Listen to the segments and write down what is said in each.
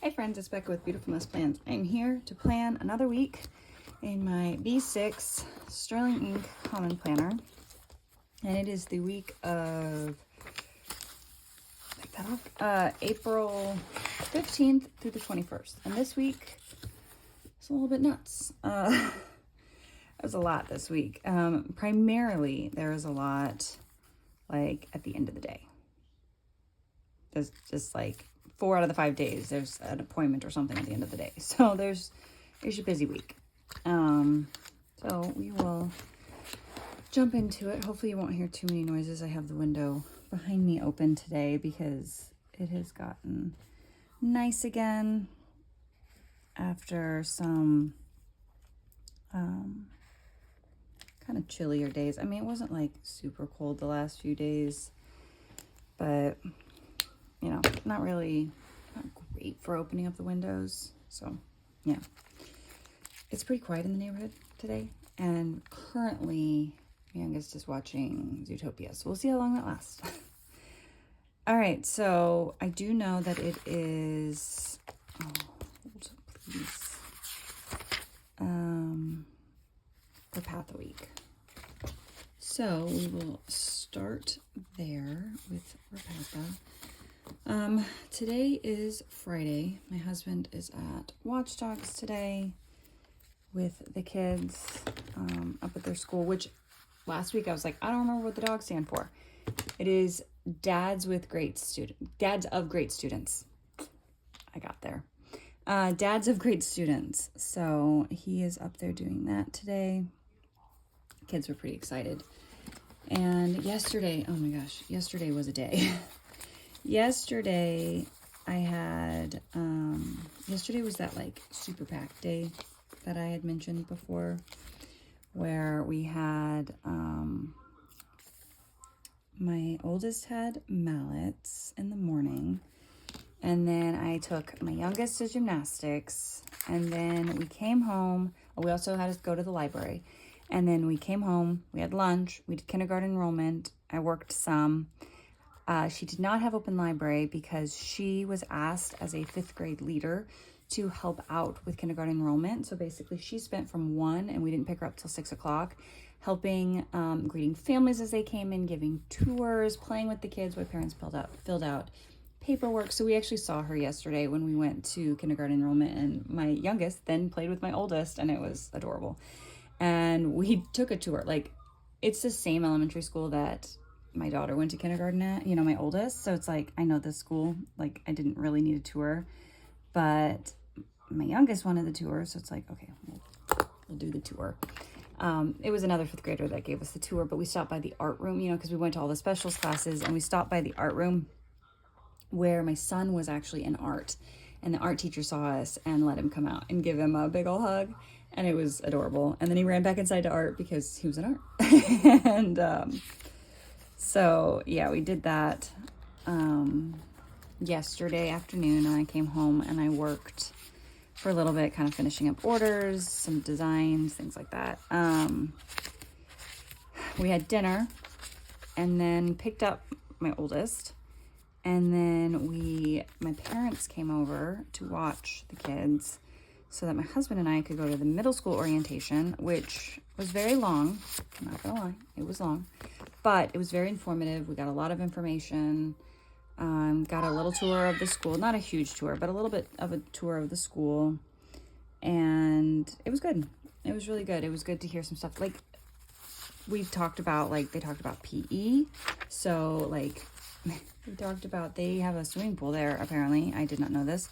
Hi friends, it's Becca with Beautiful Mess Plans. I'm here to plan another week in my B6 Sterling Ink Common Planner. And it is the week of April 15th through the 21st. And this week is a little bit nuts. There's a lot this week. Primarily, there is a lot like at the end of the day. There's just like 4 out of the 5 days, there's an appointment or something at the end of the day. So there's a busy week. So we will jump into it. Hopefully you won't hear too many noises. I have the window behind me open today because it has gotten nice again after some kind of chillier days. I mean, it wasn't like super cold the last few days, but you know, not great for opening up the windows. So yeah, it's pretty quiet in the neighborhood today. And currently, my youngest is watching Zootopia. So we'll see how long that lasts. All right, so I do know that it is, hold please, Repatha week. So we will start there with Repatha. Today is Friday. My husband is at Watchdogs today with the kids up at their school, which last week I was like, I don't remember what the dogs stand for. It is Dads of Great Students. I got there. Dads of Great Students. So he is up there doing that today. Kids were pretty excited. And yesterday, oh my gosh, yesterday was a day. Yesterday I had, yesterday was that like super packed day that I had mentioned before, where we had, my oldest had mallets in the morning, and then I took my youngest to gymnastics, and then we came home. We also had to go to the library, and then we came home, we had lunch, we did kindergarten enrollment, I worked some. She did not have open library because she was asked as a 5th grade leader to help out with kindergarten enrollment. So basically she spent from 1, and we didn't pick her up till 6 o'clock, helping, greeting families as they came in, giving tours, playing with the kids while parents filled out paperwork. So we actually saw her yesterday when we went to kindergarten enrollment, and my youngest then played with my oldest, and it was adorable. And we took a tour. Like, it's the same elementary school that my daughter went to kindergarten at, you know, my oldest. So it's like, I know this school, like I didn't really need a tour, but my youngest wanted the tour. So it's like, okay, we'll do the tour. It was another 5th grader that gave us the tour, but we stopped by the art room, you know, because we went to all the specials classes, and we stopped by the art room where my son was actually in art, and the art teacher saw us and let him come out and give him a big ol' hug, and it was adorable. And then he ran back inside to art because he was in art. And so yeah, we did that yesterday afternoon, and I came home and I worked for a little bit, kind of finishing up orders, some designs, things like that. We had dinner and then picked up my oldest, and then my parents came over to watch the kids so that my husband and I could go to the middle school orientation, which was very long. I'm not gonna lie, it was long, but it was very informative. We got a lot of information. Got a little tour of the school, not a huge tour, but a little bit of a tour of the school, and it was good. It was really good. It was good to hear some stuff. Like, we talked about, like, they talked about PE, so, like, we talked about, they have a swimming pool there, apparently. I did not know this.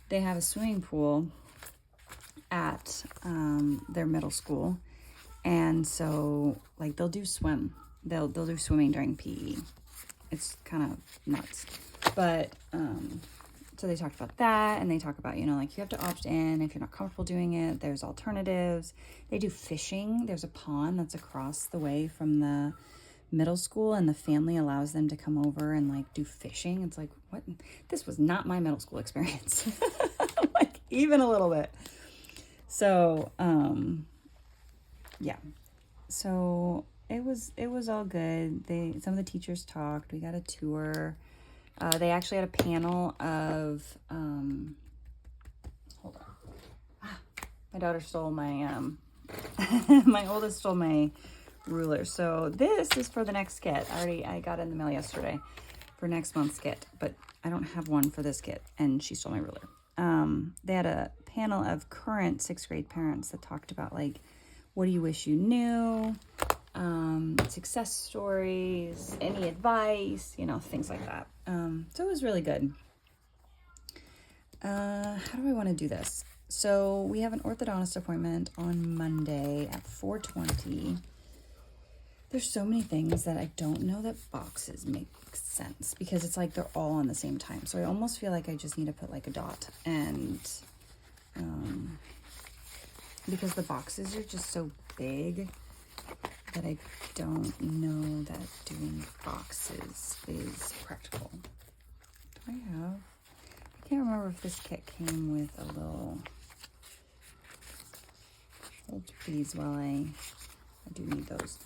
They have a swimming pool at their middle school, and so, like, they'll do swimming during PE. It's kind of nuts. But, so they talked about that, and they talk about, you know, like, you have to opt in if you're not comfortable doing it. There's alternatives. They do fishing. There's a pond that's across the way from the middle school, and the family allows them to come over and, like, do fishing. It's like, what? This was not my middle school experience. Like, even a little bit. So, yeah. So it was all good. Some of the teachers talked. We got a tour. They actually had a panel of My daughter stole my, my oldest stole my ruler. So this is for the next kit. I got it in the mail yesterday for next month's kit, but I don't have one for this kit, and she stole my ruler. They had a panel of current 6th grade parents that talked about, like, what do you wish you knew, success stories, any advice, you know, things like that. So it was really good. How do I want to do this? So we have an orthodontist appointment on Monday at 4:20. There's so many things that I don't know that boxes make sense, because it's like they're all on the same time. So I almost feel like I just need to put like a dot, and because the boxes are just so big that I don't know that doing boxes is practical. Do I have? I can't remember if this kit came with a little. Hold please while I do need those.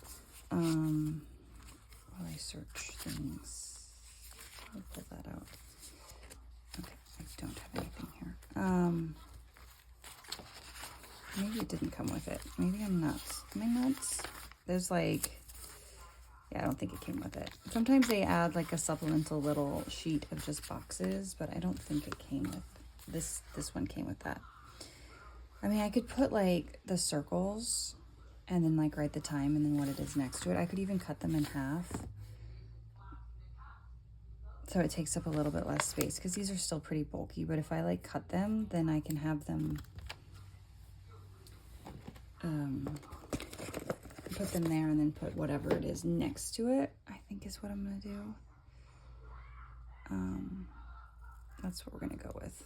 While I search things, I'll pull that out. Okay, I don't have anything here. Maybe it didn't come with it. Maybe I'm nuts. Am I nuts? There's like, yeah, I don't think it came with it. Sometimes they add like a supplemental little sheet of just boxes, but I don't think it came with this. This one came with that. I mean, I could put like the circles and then like write the time and then what it is next to it. I could even cut them in half, so it takes up a little bit less space, because these are still pretty bulky. But if I like cut them, then I can have them put them there and then put whatever it is next to it, I think is what I'm gonna do. That's what we're gonna go with.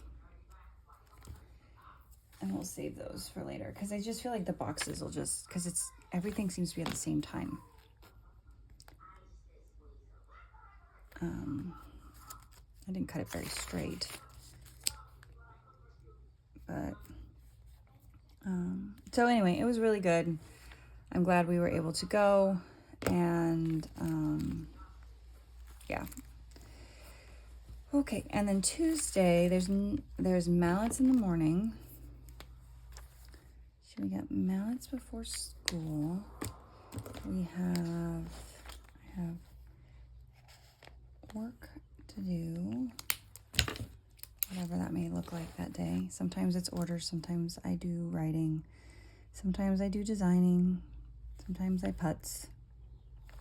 And we'll save those for later, because I just feel like the boxes will just, because it's, everything seems to be at the same time. I didn't cut it very straight, but so anyway, it was really good. I'm glad we were able to go, and yeah. Okay, and then Tuesday there's mallets in the morning. So we got mallets before school. I have work to do, whatever that may look like that day. Sometimes it's orders, sometimes I do writing, sometimes I do designing, sometimes I putz.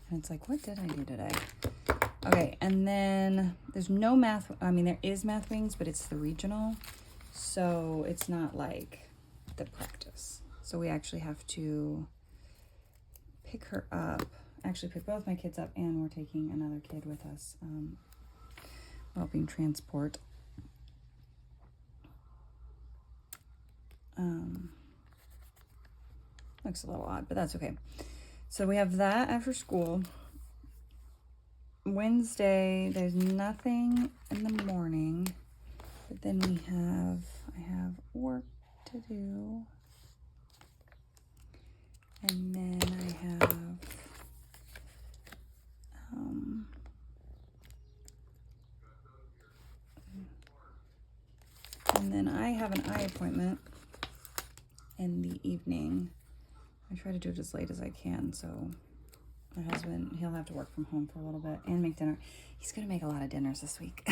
And it's like, what did I do today? Okay, and then there's no math. I mean, there is math wings, but it's the regional, so it's not like the practice. So we actually have to pick her up, actually pick both my kids up, and we're taking another kid with us, helping transport. Looks a little odd, but that's okay. So we have that after school. Wednesday, there's nothing in the morning, but then I have work to do. And then I have, and then I have an eye appointment in the evening. I try to do it as late as I can, so my husband, he'll have to work from home for a little bit and make dinner. He's going to make a lot of dinners this week.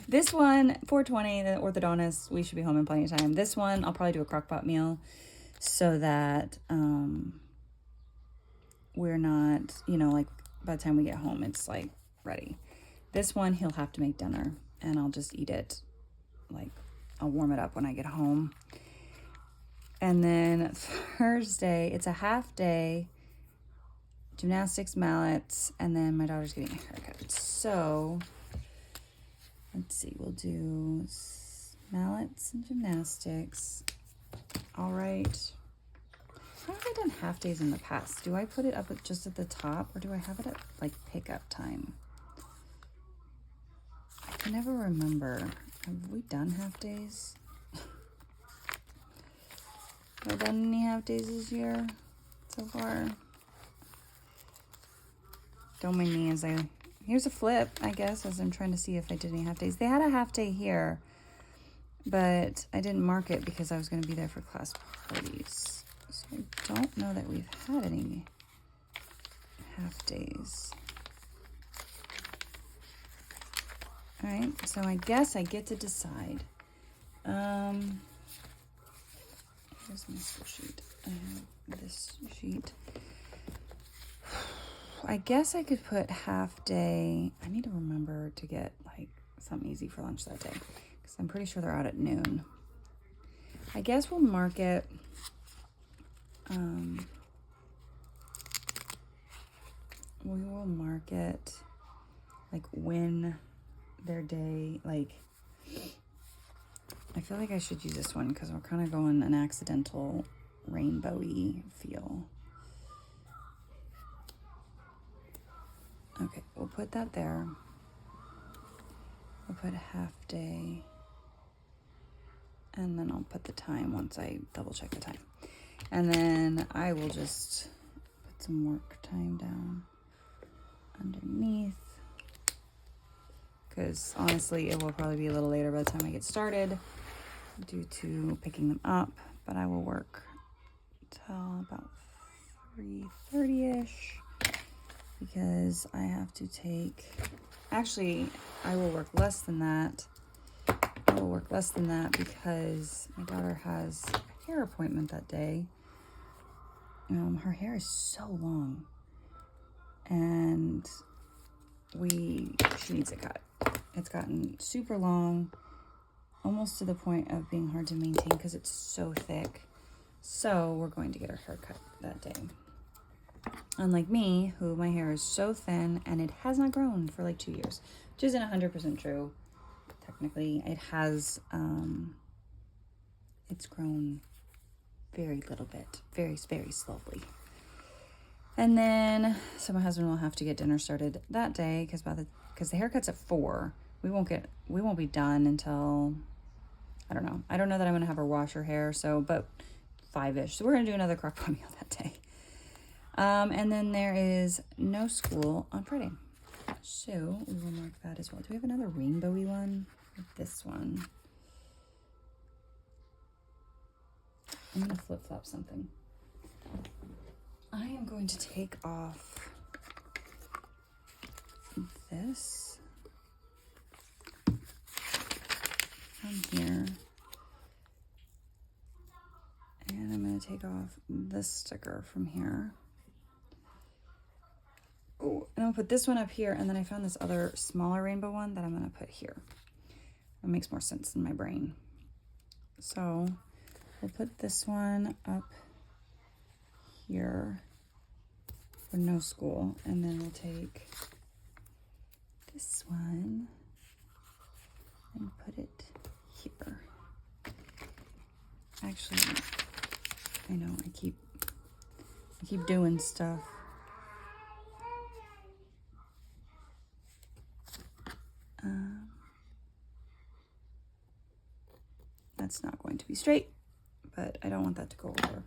This one, 4:20, the orthodontist, we should be home in plenty of time. This one, I'll probably do a crock pot meal so that we're not, you know, like by the time we get home, it's like ready. This one, he'll have to make dinner, and I'll just eat it. Like, I'll warm it up when I get home. And then Thursday, it's a half day, gymnastics, mallets, and then my daughter's getting a haircut. So let's see, we'll do mallets and gymnastics. All right. How have I done half days in the past? Do I put it up just at the top, or do I have it at like pickup time? I can never remember. Have we done half days? Have I done any half days this year so far? Don't mind me as here's a flip, I guess, as I'm trying to see if I did any half days. They had a half day here, but I didn't mark it because I was going to be there for class parties. So I don't know that we've had any half days. All right, so I guess I get to decide. Here's my school sheet. I have this sheet. I guess I could put half day. I need to remember to get like something easy for lunch that day because I'm pretty sure they're out at noon. I guess we'll mark it. We will mark it like when their day, like, I feel like I should use this one because we're kind of going an accidental rainbowy feel. Okay, we'll put that there. We'll put half day. And then I'll put the time once I double check the time. And then I will just put some work time down underneath. Because honestly, it will probably be a little later by the time I get started due to picking them up. But I will work till about 3:30-ish because I have to take, actually, I will work less than that. I will work less than that because my daughter has a hair appointment that day. Her hair is so long and she needs it cut. It's gotten super long, almost to the point of being hard to maintain because it's so thick. So we're going to get her hair cut that day. Unlike me, who my hair is so thin and it has not grown for like 2 years, which isn't 100% true. Technically, it has, it's grown very little bit, very, very slowly. And then, so my husband will have to get dinner started that day because the haircut's at 4. We won't be done until, I don't know. I don't know that I'm gonna have her wash her hair, but 5-ish. So we're gonna do another crock pot meal that day. And then there is no school on Friday. So we will mark that as well. Do we have another rainbowy one? This one. I'm gonna flip-flop something. I am going to take off this from here. And I'm going to take off this sticker from here. Oh, and I'll put this one up here, and then I found this other smaller rainbow one that I'm going to put here. It makes more sense in my brain. So we'll put this one up here for no school, and then we'll take this one and put it here. Actually, I know I keep doing stuff. That's not going to be straight, but I don't want that to go over.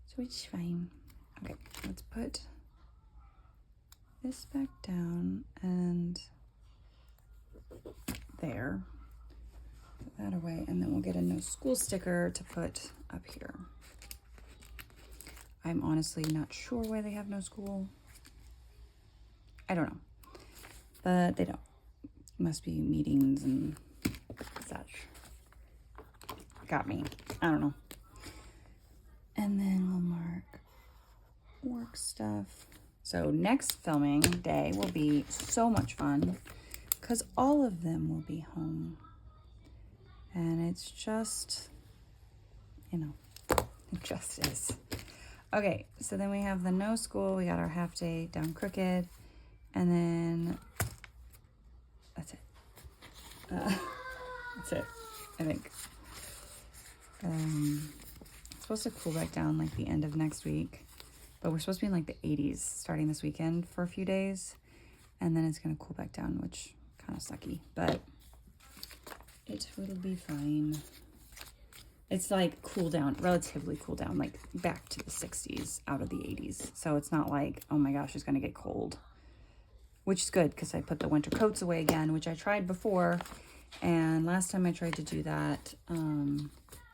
So it's fine. Okay, let's put this back down and there. Put that away, and then we'll get a no school sticker to put up here. I'm honestly not sure why they have no school. I don't know, but they don't. Must be meetings and such. Got me. I don't know. And then we'll mark work stuff. So next filming day will be so much fun because all of them will be home. And it's just, it just is. Okay, so then we have the no school. We got our half day down crooked. And then that's it. That's it, I think. It's supposed to cool back down like the end of next week, but we're supposed to be in like the 80s starting this weekend for a few days, and then it's gonna cool back down, which kind of sucky, but it will be fine. It's like relatively cool down, like back to the 60s out of the 80s. So it's not like, oh my gosh, it's gonna get cold, which is good because I put the winter coats away again, which I tried before, And last time I tried to do that,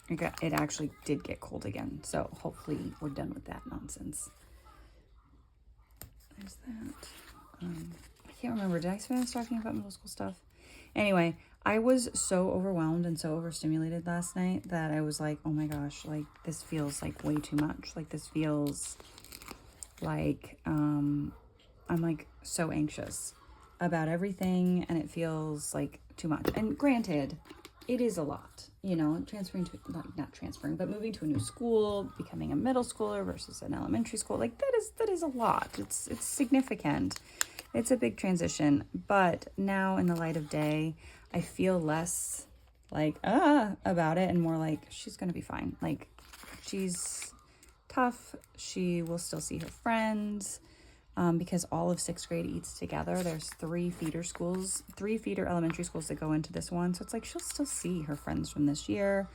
it actually did get cold again. So hopefully we're done with that nonsense. There's that. I can't remember. Did I finish talking about middle school stuff? Anyway, I was so overwhelmed and so overstimulated last night that I was like, oh my gosh, like this feels like way too much. Like this feels like I'm like so anxious about everything, and it feels like too much. And granted, it is a lot, you know, transferring to, not transferring, but moving to a new school, becoming a middle schooler versus an elementary school. Like that is a lot. It's significant. It's a big transition. But now in the light of day, I feel less like, about it, and more like she's going to be fine. Like she's tough. She will still see her friends. Because all of 6th grade eats together. There's 3 feeder elementary schools that go into this one. So it's like she'll still see her friends from this year.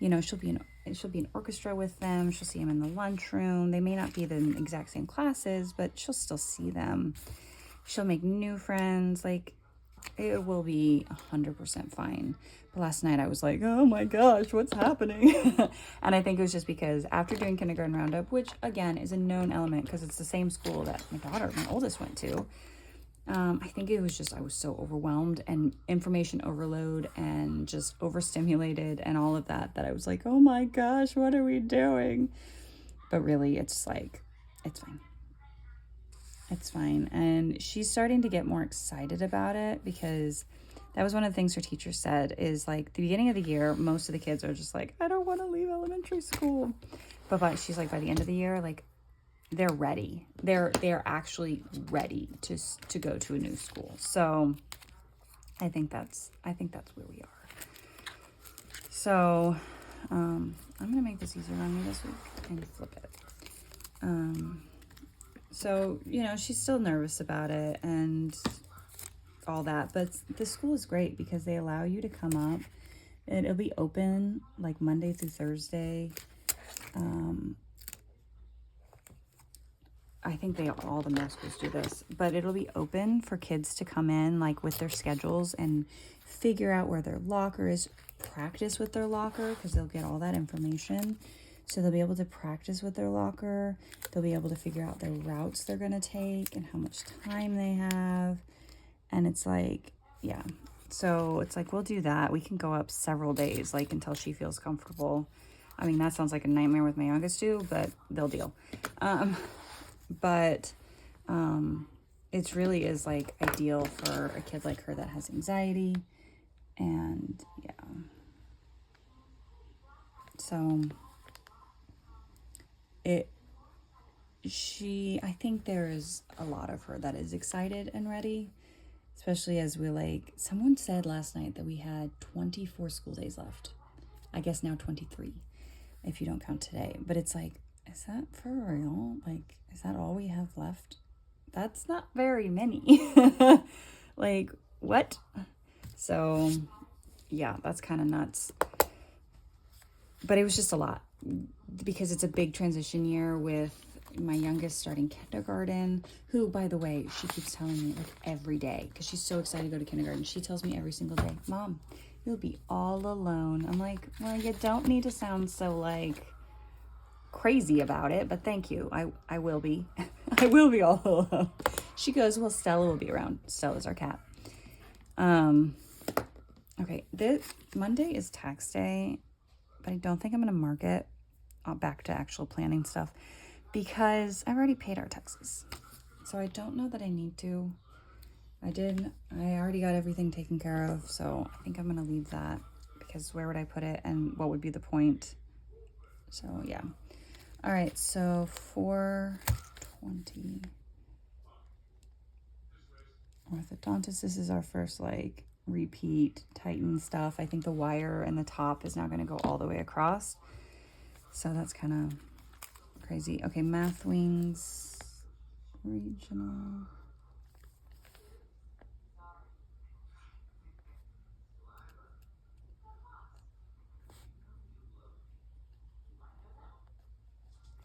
You know, she'll be in orchestra with them. She'll see them in the lunchroom. They may not be the exact same classes, but she'll still see them. She'll make new friends. Like, it will be 100% fine. But last night I was like, oh my gosh, what's happening? And I think it was just because after doing kindergarten roundup, which again is a known element because it's the same school that my oldest went to. I think it was just, I was so overwhelmed and information overload and just overstimulated and all of that I was like, oh my gosh, what are we doing? But really it's like, it's fine. It's fine. And she's starting to get more excited about it because that was one of the things her teacher said is like the beginning of the year, most of the kids are just like, I don't want to leave elementary school. But she's like, by the end of the year, like they're ready. They're actually ready to go to a new school. So I think that's where we are. So I'm going to make this easier on me this week and flip it. So, you know, she's still nervous about it and all that, but the school is great because they allow you to come up. It'll be open like Monday through Thursday. I think all the middle schools do this, but it'll be open for kids to come in like with their schedules and figure out where their locker is, practice with their locker because they'll get all that information. So they'll be able to practice with their locker. They'll be able to figure out the routes they're going to take and how much time they have. And it's like, yeah. So it's like, we'll do that. We can go up several days, like until she feels comfortable. I mean, that sounds like a nightmare with my youngest too, but they'll deal. But it really is like ideal for a kid like her that has anxiety. And yeah. So I think there is a lot of her that is excited and ready, especially as someone said last night that we had 24 school days left. I guess now 23, if you don't count today. But it's like, is that for real? Like, is that all we have left? That's not very many. Like, what? So, yeah, that's kind of nuts. But it was just a lot because it's a big transition year with my youngest starting kindergarten, who, by the way, she keeps telling me like every day because she's so excited to go to kindergarten. She tells me every single day, Mom, you'll be all alone. I'm like, well, you don't need to sound so like crazy about it, but thank you. I will be. I will be all alone. She goes, well, Stella will be around. Stella's our cat. Okay, this Monday is tax day, but I don't think I'm going to mark it back to actual planning stuff because I've already paid our taxes. So I don't know that I need to. I already got everything taken care of, so I think I'm going to leave that because where would I put it and what would be the point? So, yeah. All right, so 420 orthodontist. This is our first like repeat tighten stuff. I think the wire and the top is now going to go all the way across. So that's kind of crazy. Okay, Math Wings regional.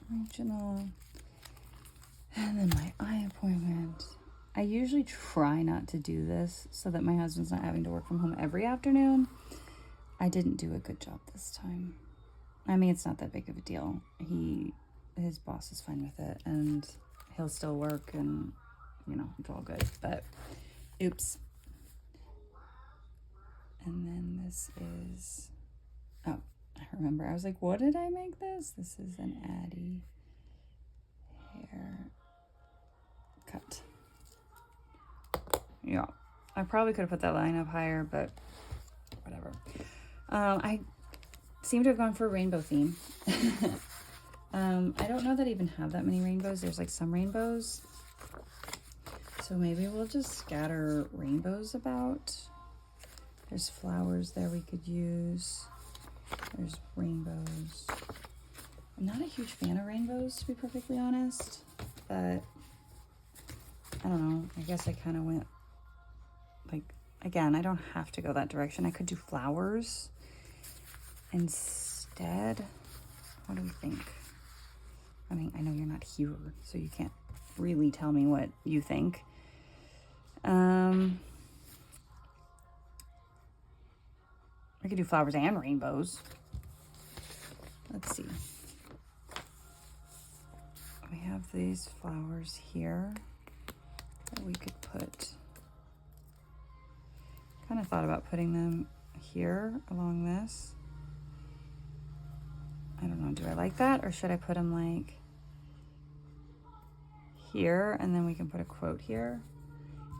Regional. And then my eye appointment. I usually try not to do this so that my husband's not having to work from home every afternoon. I didn't do a good job this time. I mean, it's not that big of a deal. His boss is fine with it, and he'll still work, and, you know, it's all good. But, oops. And then this is, oh, I remember. I was like, what did I make this? This is an Addie hair cut. Yeah, I probably could have put that line up higher, but whatever. I seem to have gone for a rainbow theme. I don't know that I even have that many rainbows. There's like some rainbows. So maybe we'll just scatter rainbows about. There's flowers there we could use. There's rainbows. I'm not a huge fan of rainbows, to be perfectly honest, but I don't know. I guess I kind of went, like, again, I don't have to go that direction. I could do flowers instead. What do we think? I mean, I know you're not here, so you can't really tell me what you think. I could do flowers and rainbows. Let's see. We have these flowers here that we could put. Kind of thought about putting them here along this. I don't know, do I like that, or should I put them like here, and then we can put a quote here?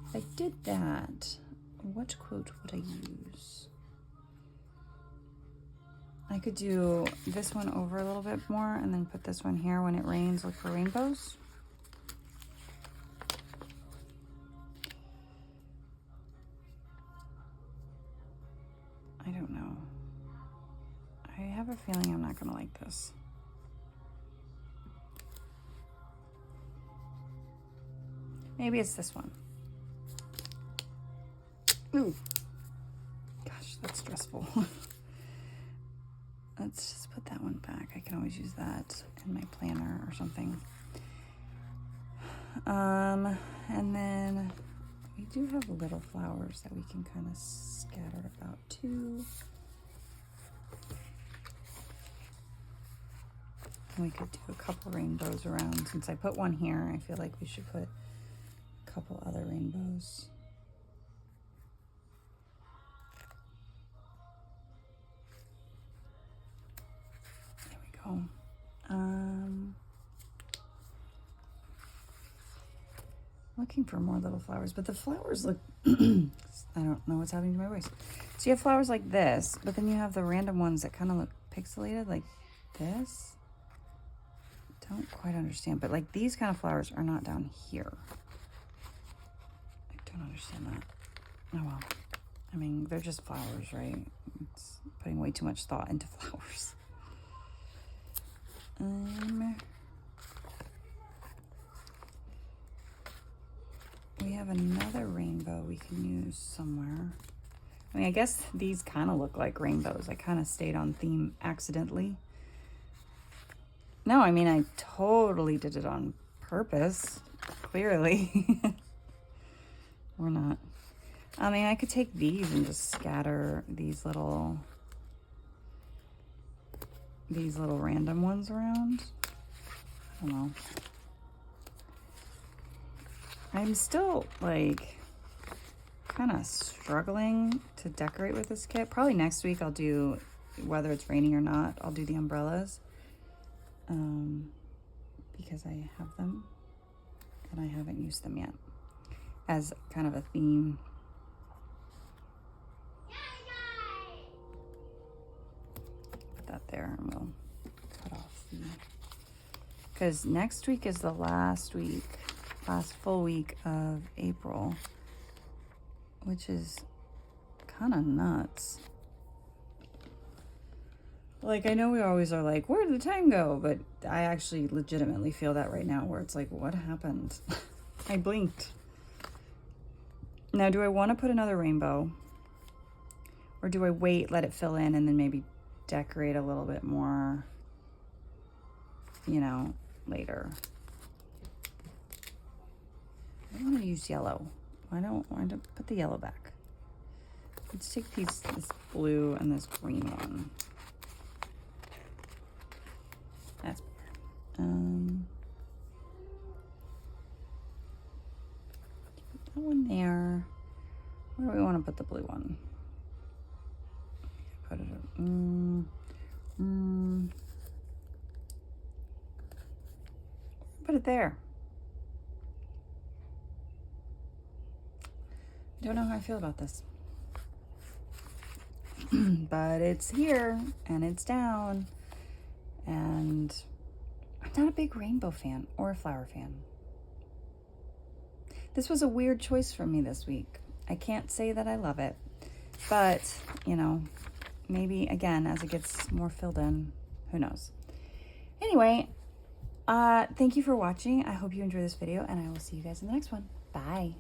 If I did that, what quote would I use? I could do this one over a little bit more and then put this one here. When it rains, look for rainbows. I don't know. I have a feeling I'm not gonna like this. Maybe it's this one. Ooh. Gosh, that's stressful. Let's just put that one back. I can always use that in my planner or something. And then we do have little flowers that we can kind of scatter about too. And we could do a couple rainbows around. Since I put one here, I feel like we should put a couple other rainbows. Looking for more little flowers, but the flowers look, I don't know what's happening to my voice. So you have flowers like this, but then you have the random ones that kind of look pixelated like this. Don't quite understand, but like these kind of flowers are not down here. I don't understand that. Oh well. I mean, they're just flowers, right? It's putting way too much thought into flowers. We have another rainbow we can use somewhere. I mean, I guess these kind of look like rainbows. I kind of stayed on theme accidentally. No, I mean, I totally did it on purpose, clearly. Or not. I mean, I could take these and just scatter these little random ones around. I don't know. I'm still like kind of struggling to decorate with this kit. Probably next week I'll do, whether it's raining or not, I'll do the umbrellas. Because I have them and I haven't used them yet as kind of a theme. Put that there and we'll cut off the, because next week is the last full week of April, which is kind of nuts. Like, I know we always are like, where did the time go? But I actually legitimately feel that right now, where it's like, what happened? I blinked. Now, do I want to put another rainbow? Or do I wait, let it fill in, and then maybe decorate a little bit more, you know, later? I want to use yellow. Why don't put the yellow back? Let's take this blue and this green one. That's better. Put that one there. Where do we want to put the blue one? Put it. Put it there. I don't know how I feel about this. But it's here and it's down. And I'm not a big rainbow fan or a flower fan. This was a weird choice for me this week. I can't say that I love it. But, you know, maybe again, as it gets more filled in, who knows. Anyway, thank you for watching. I hope you enjoyed this video, and I will see you guys in the next one. Bye.